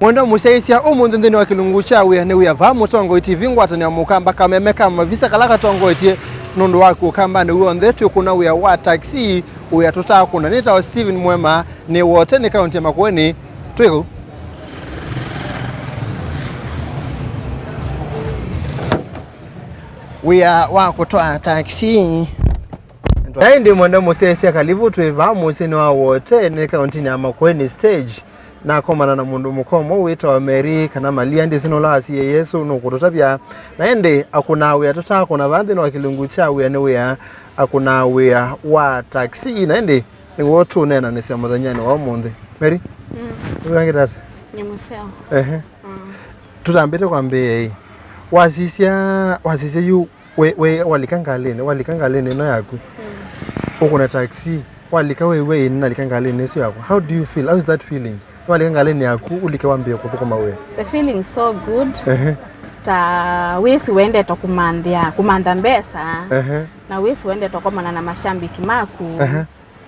Mwenda musaisia umunthi nthini wa kilungu cha wia ni wia vamu tongo iti vingwata ni mukamba kamemeka mavisa kalaka tongo iti nundu waku kamba ni uonthe tukuna wia wa taxi uya tutakuna nita wa Steven Mwema ni wote ni kaunti ya Makueni twiku wia waku toa taxi ndi mwenda musaisia kalivu tuivamu sini wa wote ni kaunti ya Makueni stage na komana na mundu mukomo wita wa Mary kana malia ndi sino la si Yesu no kutotabya na ende akuna wia tutakuna vanthi no kilungu cha wia ni wia akuna wia wa taxi na ende ni wotu nena ni sia muthanyani wa munthi Mary wangitata ni museo tutambite kwambe wasisia yu we walikangalene no yaku ukuna taxi walika we nalikangalene so yaku how do you feel? How is that feeling? Walikangalene yaku ulike wambie kuthuko mawe the feeling so good ta wisi wende to kumandha mbesa na wisi wende to komana na mashambiki maku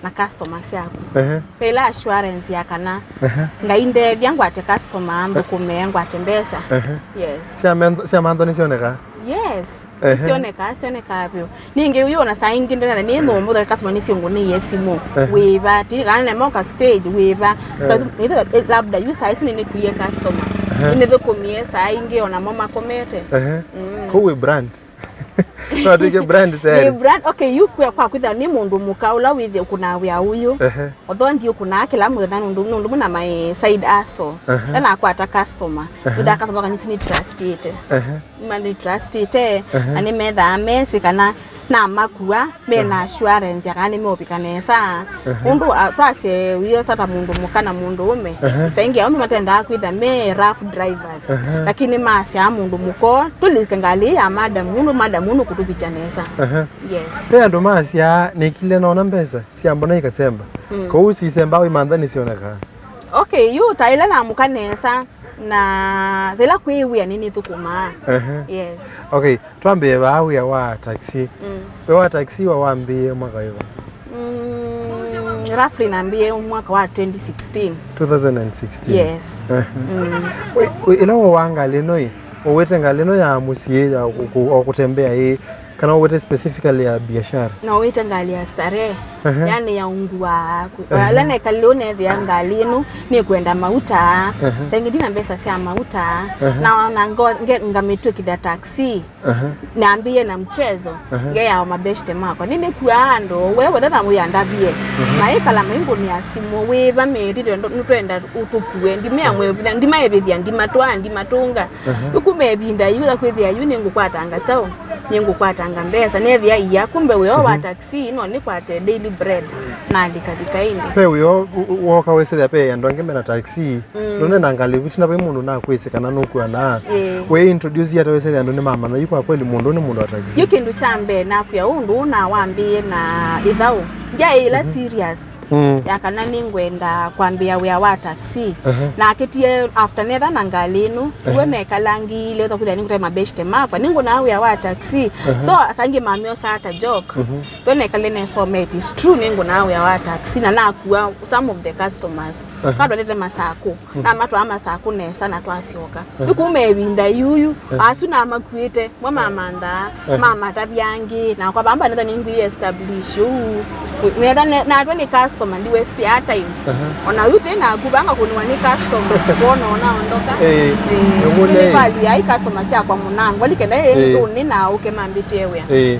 na customers yaku pela assurance yakana ngainde byangu ate customer ambe kumengo ate mbesa yes siamando nisioneka yes sioneka byo ninge uyona saingi ndana ni no mo da customer ni siongo ni yesimo weva ti kana moka stage weva labda you size ni kuye customer inetho komie saingi ona mama komete ko we brand so dige brand tayari brand okay you kwa kwitha ni mundu mukaula with kuna wia uyu although ndio kuna kila mutha nundu na my side aso na akwata customer with customer kan ni trust it mani trust it ani metha mesi kana na makua mena assurance yakani meopikanesa mundu twase wiyo sata mundu mukana mundu ume saingi amu matenda kwitha me rough drivers lakini masi ya mundu muko tulikangali ya madam kutupichanesa yes pe ndo masi ya nikile naona mbesa si ambona ikasemba ko usisemba imandhani sioneka okay you taila na mukanesa na zela kwiwia nini tukuma yes okay twambie bawia wa taxi wa taxi waambie mwaka hiyo roughly naambie mwaka wa 2016 yes ila wanga noi uwete ngaleno ya musie ya kutembea hii kana uwete specifically ya biashara na uwete ngali ya starehe yani ya ungua lana kalone vya ngalino ni kwenda mauta sengidi na mbesa sia mauta na ngamitu kidha taxi naambie na mchezo nge ya mabeshte mako nini kuando wewe dada muyandabie na ikala mwingo ni asimo weva merire nutwenda utupuwe ndimea mwe ndima ebebya ndimatunga ukumebinda yuza kwethia yuni ngukwatanga chao nyengu kwatanga mbesa nevya iya kumbe wewe wa taxi no ni kwate daily bread na likadikaini pe wewe woka wese pe ndonge mena taxi none nangali vitina pe mundu na kwese kana nokwa na we introduce ya wese ndo ni mama na yuko kweli mundu ni mundu wa taxi yukindu chambe na kuya undu na wambie na ithau ya ila serious yakana ningwenda kwambia wia wa taxi na akitie after nether nangalinu we mekalangi leo takuja ningure mabeshte mapa ningo na wia wa taxi so asangi mamio sata joke twene kalene so mate is true ningo na wia wa taxi na nakuwa some of the customers kadwa lete masako na matu ama sako ne sana twasioka ukumebinda yuyu asuna makwite mwa mama tabyangi na kwa bamba nether ningu establish na twene customer ndi waste ya time ona yute na kubanga kunwa ni customer bona ona ondoka ngule bali ai customer sia kwa munangu alikenda ndo na uke mambitewe yes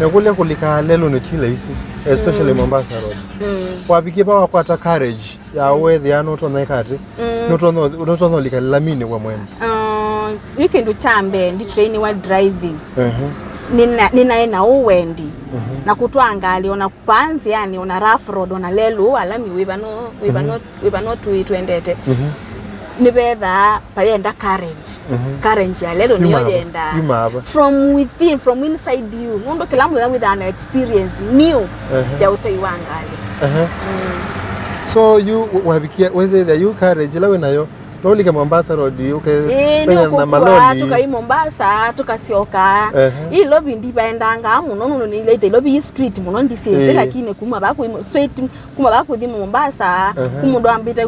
ngule kulika lelo nitile isi especially Mombasa road wabikie ba wakwata carriage ya weather ya noto na ikati noto lika lamine kwa mwene weekend chambe ndi train wa driving nina uwendi na kutwanga aliona kupanzi yani ona rough road ona lelu alami we no tuendete nibetha payenda carriage ya lelo niyo yenda from within from inside you mundo kila mtu with an experience new ya utaiwangali so you wabikia weze the you carriage lawe nayo Toli kama Mombasa road ni ukukua tukai Mombasa tukasioka hii lobby ndibendanga muno ni ile lobby street muno ndiseze lakini kuma bako straight kuma bako di Mombasa kumundo ambite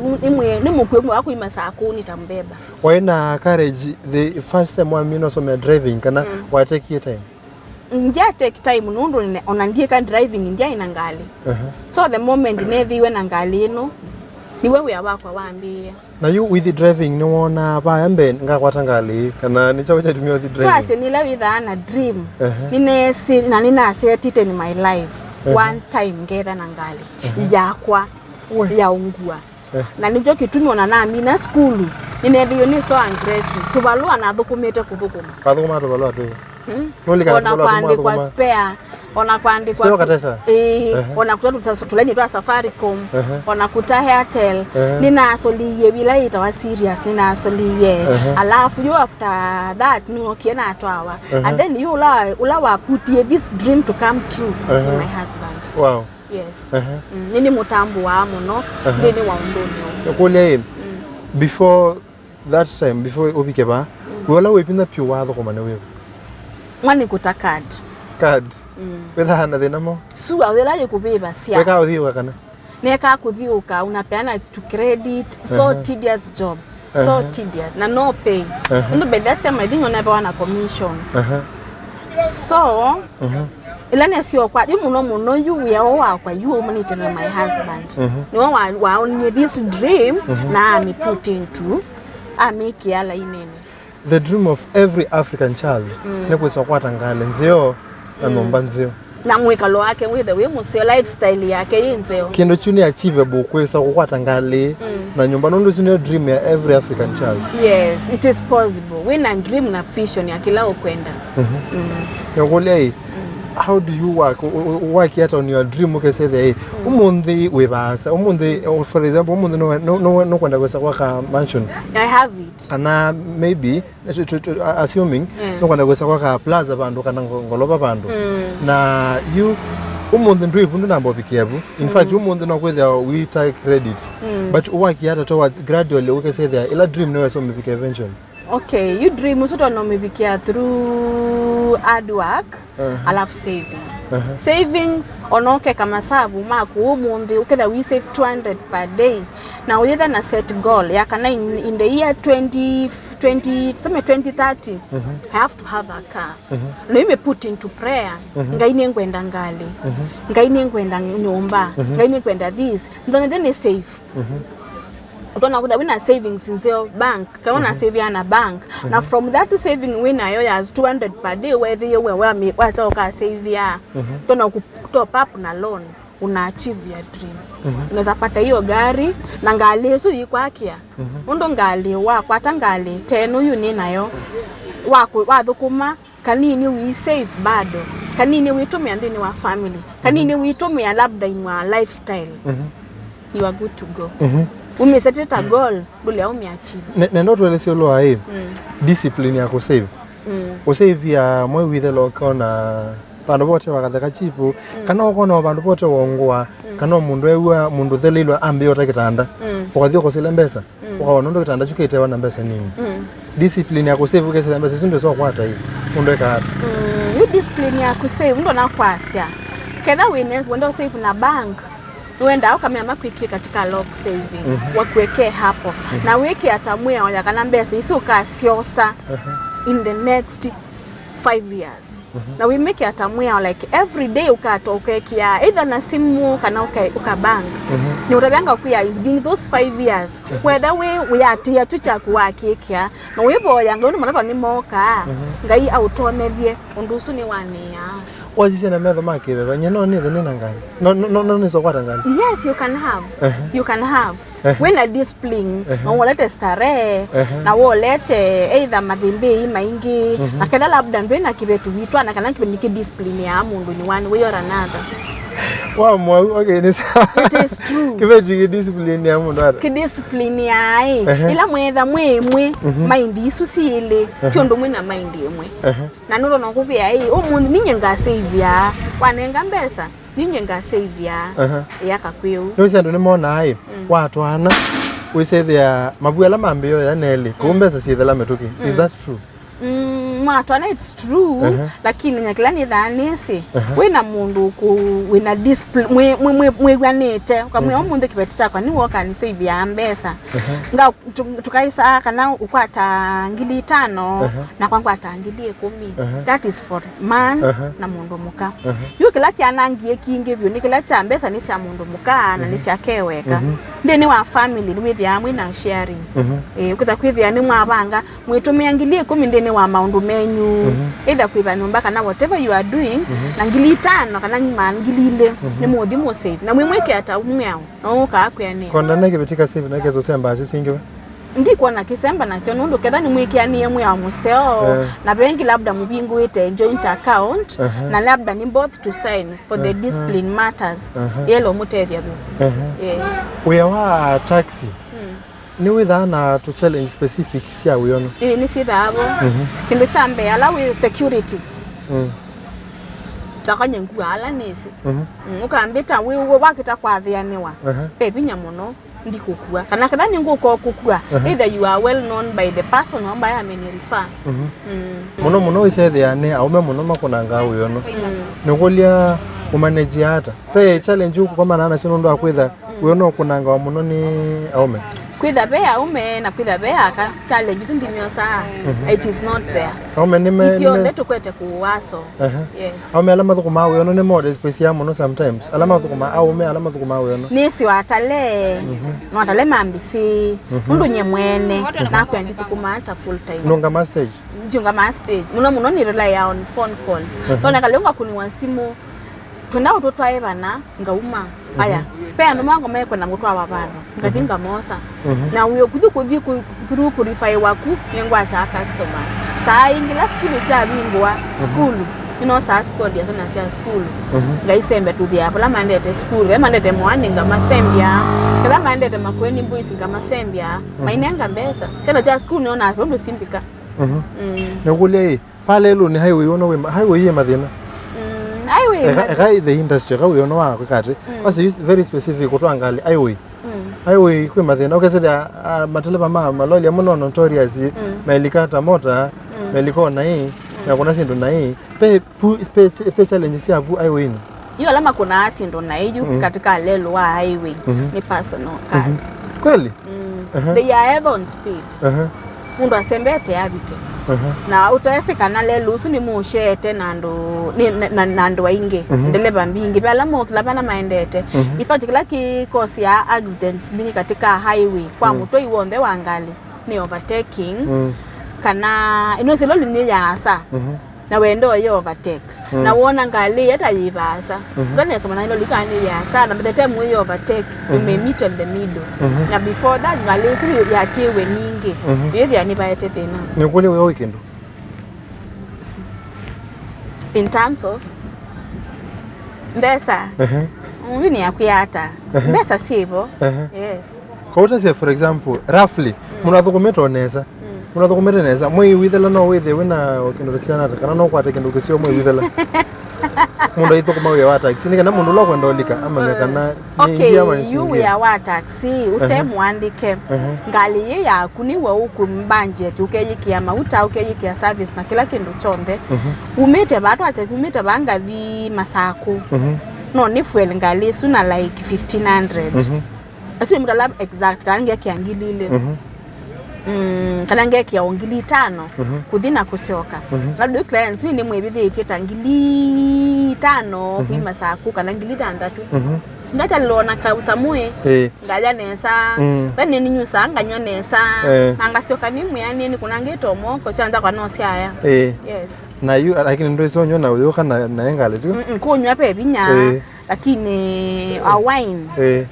ni mukwe bako imasako nitambeba. Wena courage the first time when you some driving kana wa take your time. Ndia take time nundo onandie kan driving ndia inangali. So the moment neviwe nangali no ni wewe abakwa waambie. Na you with the driving ni wona bayambe ngakwatangali kana ni chawo chatumia with the driving. Twase ni lewe na dream. Ninesi na nina set it in my life. One time ngetha nangali. Yakwa ya ungua. Na nijo kitumwa na mina school. Ninethio ni so aggressive. Tubalua na thukumite kuthukuma. Kathukuma tubalua tu. Ona kwandikwa spare. Ona kwandikwa ona kutoa tuleni twa Safaricom. Ona kuta Airtel. Nina asoliye bila itawa serious. Nina asoliye. Alafu you after that ni okiena atwawa. And then you ula put this dream to come true in my husband. Wow. Yes. Nini mutambu wa muno. Nini wa undoni. Kule before that time, before obikeba, wala wepinda pure watho komane wewe. Mwani kuta card. Card. Wetha hana thina mo. Suwa wela yekubeba sia. Weka uthiuka kana. Neka kuthiuka unapeana to credit so tedious job. So tedious na no pay. Ndo by that time I think unapewa na commission. So ilani sio kwa yu muno yu ya wakwa yu umanite na my husband. Ni wa only this dream na me put into make yala inene. The dream of every African child ne kusokwata ngale nzio na nomba nzio. Na mwekalo wake with the way musio lifestyle yake yinzeo. Kendo chuni achievable kwesa kukwata ngale na nyumba nondo chuni dream ya every African child. Yes, it is possible. When I dream na vision ya kila ukwenda. Ngolei how do you work yet on your dream? Okay, say the umundi webasa umundi, for example, umundi no kwenda kwesa kwa mansion. I have it. And maybe assuming no kwenda kwesa kwa plaza bandu kana ngoloba bandu. Na you umundi ndio ibundu namba obikiabu. In fact umundi no kwetha we take credit. But work yet towards gradually okay say there ila dream no so maybe eventually. Okay, you dream usoto no maybe through hard work. I love saving. Saving onoke kama sabu maku umundi uketha we save 200 per day. Now either na set goal yakana in the year 2030 I have to have a car. No you may put into prayer. Ngaine ngwenda ngali. Ngaine ngwenda nyumba. Ngaine ngwenda this. Ndone then save. Utona kuda wina savings in your bank. Kaona save ya na bank. Now from that saving wina yo ya 200 per day whether you were me wasa uka save ya. Utona top up na loan una achieve your dream. Unaweza pata hiyo gari na ngali su yikwakia. Undo ngali wa kwata ngali teno yu ni nayo. Wathukuma kanini we save bado. Kanini witumia ndini wa family. Kanini witumia labda in wa lifestyle. You are good to go. Set a goal, buli umeachieve. Nendo tueleze lo hai. Discipline ya kusave. Usave ya mwe with the lokona bandu bote bakatheka chipu kana ukona bandu bote wongwa kana mundu ewa mundu thelilwa ambi otakitanda. Ukathio kosile mbesa. Ukaona ndo kitanda chukitewa na mbesa nini. Discipline ya kusave ukesile mbesa sindo so kwata hivi. Mundu eka. Ni discipline ya kusave ndo nakwasya. Kedha winners wenda save na bank. Uenda ukamema kwiki katika lock saving wakuweke hapo na wiki atamwea yakana mbesa isuka siosa in the next 5 years. Na we make atamwea like every day ukatoke kia either na simu kana uka bank. Ni utabyanga kuya within those 5 years whether we atia tucha kuwakikia na webo yanga ndo manatwa ni moka ngai autonethie undusu ni wania. Wazise na medho makebe banye no ni ngai no so kwata ngai. Yes, you can have. You can have. When a discipline ngolete stare na wolete either madhimbi maingi na kedha labda ndo na kibetu vitwa na kana kibendiki discipline ya mundu ni one way or another. Wow, okay, it is true. Kibetu discipline ya mundu ara. Kidiscipline ya ila mwetha mwemwe mind isu sile tiondo mwe na mind yemwe. Na nuro nokubia mundu ninyenga save ya wanenga mbesa ninyenga save ya yakakweu. No sendo ni mona watu ana we say there mabuela mambio ya neli kumbe sasa sithela metuki is that true? Matwana it's true lakini nyakila ni dhanisi wina mundu ku wina discipline mweganite kamwe omundu kibeti chakwa ni woka ni save ya mbesa nga tukaisa kana ukwata 5,000 na kwangwa atangili 10 that is for man na mundu muka yu kila kyanangie kinge byo ni kila cha mbesa ni sia mundu muka na ni sia keweka ndeni wa family with ya mwina sharing ukuza kwithia ni mwabanga mwitumia ngili 10 ndeni wa maundu menyu either kuiba nyumba kana whatever you are doing na ngili 5 kana nyima ngili 4 ni muthi mo save na mwimweke ata umyao na uka akwene konda nake betika save nake zo semba acio singiwe ndiko na kisemba na cio nundu ketha ni mwikianie mwe ya museo na bengi labda mubingu ite joint account na labda ni both to sign for the discipline matters yelo mutethia byo we wa taxi ni withana to challenge specific sia wiyono ni sithabo kindu chambe ala we security takanye ngwala nisi ukambita we wakita kwa thianiwa pepinya muno ndikukua kana kadhani nguko kukua either you are well known by the person ambaye amenirefer muno wise thiane aume muno makunanga wiyono nikulia umanage hata pe challenge uko kama nana sino ndo akwitha wiyono kunanga wa muno ni aume kwitha bea ume na kwitha bea ka challenge tu ndimyo saa it is not there aume nime ikionde tukwete kuwaso yes aume alama thukuma wiyono ni more special muno sometimes alama thukuma aume alama thukuma wiyono nisi watale no watale mambisi mundu nyemwene na kwendi thukuma hata full time nunga ma stage njunga ma stage muno ni rely on phone calls tona kalonga kuni wansimu twenda utotwae bana ngauma aya pe ndo mango meko na mutwa babano ngathinga mosa na uyo kuthi through kurify waku yengo ata customers saa ingila school sia bingwa school saa school ya sana sia school ngaisembe tu dia pala mandete school we mandete mwani ngama sembia kala mandete makweni boys ngama sembia mainenga mbesa tena ja school niona ndo simbika nekule pale lo ni highway ono we highway ye madina highway the industry ga uyono wa kati was very specific kutwangali highway kwe mathina ukeseda mateleba maloli amuno notorious melikata mota melikona hii na kuna sindu na hii pe challenge si abu highway ni hiyo alama kuna sindu na hiyo katika lelo wa highway ni personal cars kweli they are ever on speed mundu asembete abike na utaesekana lelo usu ni mushete nando wainge ndeleba mbingi pala mo klaba na maendete ifati kila kikosi ya accidents bini katika highway kwa muto iwonde wangali ni overtaking kana inoselo ni yasa na wendo yo overtake na wona ngali hata yibasa ndone soma na ilo likani yasa na betete mu yo overtake we meet in the middle na before that ngali sili ya tiwe ningi yethi ani baete tena ni kule we weekend in terms of mbesa ni yakuyata mbesa sibo yes kwa say for example roughly munathukumeta oneza munathukumeta neza mwe withela no withe wina kindu chiana kana no kwate kindu kisio mwe withela mundu ithukuma we wa taxi ni kana mundu lo kwenda olika ama kana ni ama ni you we wa taxi utemwandike ngali ye yaku ni we ukumbanje tukeyikia mauta ukeyikia service na kila kindu chonde umete batu acha umete banga vi masako no ni fuel ngali suna like 1500 asu mtala exact kange kiangilile kana ngeki ya ongili 5 kuthina kusioka labda client ni mwebithi iteta ngili 5 kuima saku kana ngili 6 ngata lona ka usamue ngaja nesa bani ni nyusa nganywa nesa angasioka ni muyani ni kuna ngeto moko sianza kwa no siaya yes na you lakini ndo isonyo na uyo kana naengale tu kunywa pe binya lakini a wine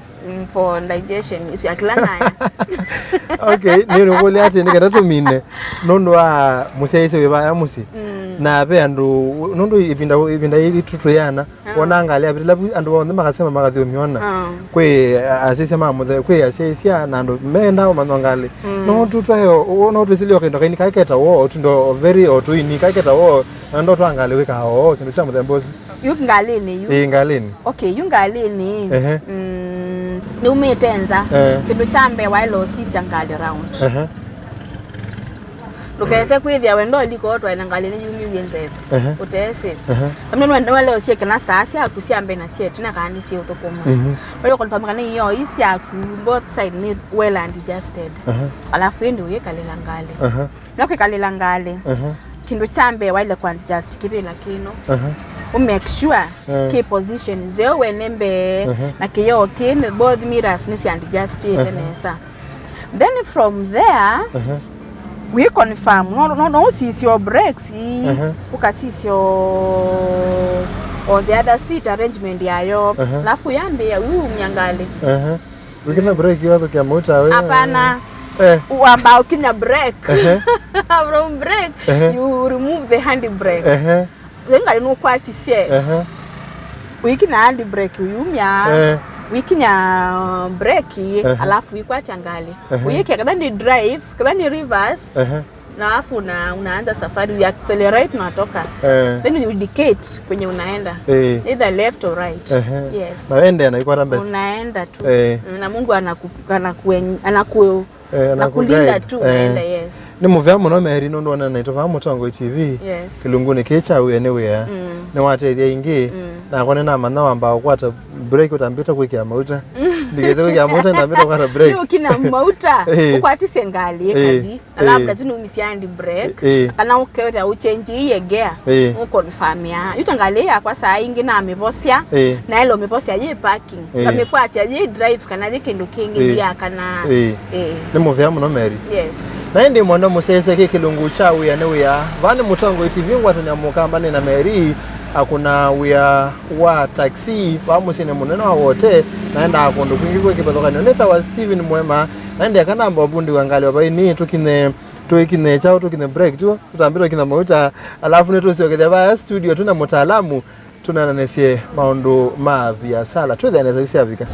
for digestion is yaklana okay ni ngole ati ndikata tumine nondo a museise we baya musi na be andu nondo ibinda itutu yana onanga ale abitila andu wonde makasema makathio miona kwe asise mamuthe kwe asisia na andu menda o manongale no tutu ayo ono tusilio kindo kaini kaiketa wo tundo very otu ini kaiketa wo ando twangale weka o kindu cha muthe mbozi yungalini ngalini okay yungalini ni umitenza kindu chambe wailo sisi angali round Lukese kwithia wendo liko twa ngali ni yumi wenze utese amwe wendo wale osie kana stasi akusiambe na sie tina kandi sie utokoma wale kwa pamka ni yo isi aku both side ni well and adjusted alafu ndio yekalela ngali nako kalela ngali kindu chambe wale kwa adjust kibila kino make sure key position zeo wenembe na kiyo kin both mirrors ni adjust tenesa then from there we confirm no see your brakes ukasisi on the other seat arrangement yayo alafu yambe ya mnyangale ukina brake yado kia mota wewe hapana uamba ukinya brake from brake you remove the hand brake ngali no kwati sie ukina hand brake uyumya wikinya breki alafu ikwacha ngali uyeke kadha ni drive kadha ni reverse na alafu unaanza safari you accelerate na toka then you indicate kwenye unaenda either left or right yes na wende na iko mbele unaenda tu na Mungu anakulinda tu unaenda yes ni movie muno meheri no ndona na itofa mutongo TV kilunguni kecha uye anywhere ni wateithia ingi na kone na manna wamba kwata break utambita kwikia mauta ndigeze kwikia mauta na mbita kwata break yo kina mauta ukwati sengali kadi labda zinu umisiandi break kana ukeweza uchange iye gear ukonfirm ya yutangalia kwa saa ingi na amebosia na ile amebosia je parking kamekwacha je drive kana kindu kingi ya kana ni movie muno meri yes na ndi mwana musese kikilungu cha uya ne uya vani mutongo TV ngwatanya mukambane na meri akuna uya wa taxi bamusine munene wa wote naenda akondo kwingikwe kibadokano neta wa Steven Mwema naenda akanamba obundi wangali wabaini tukine chao tukine break tu tutambira kina mauta alafu neto sio kidaba studio tuna mtaalamu tunananesie maondo mavi ya sala tu dhaneza kisiavika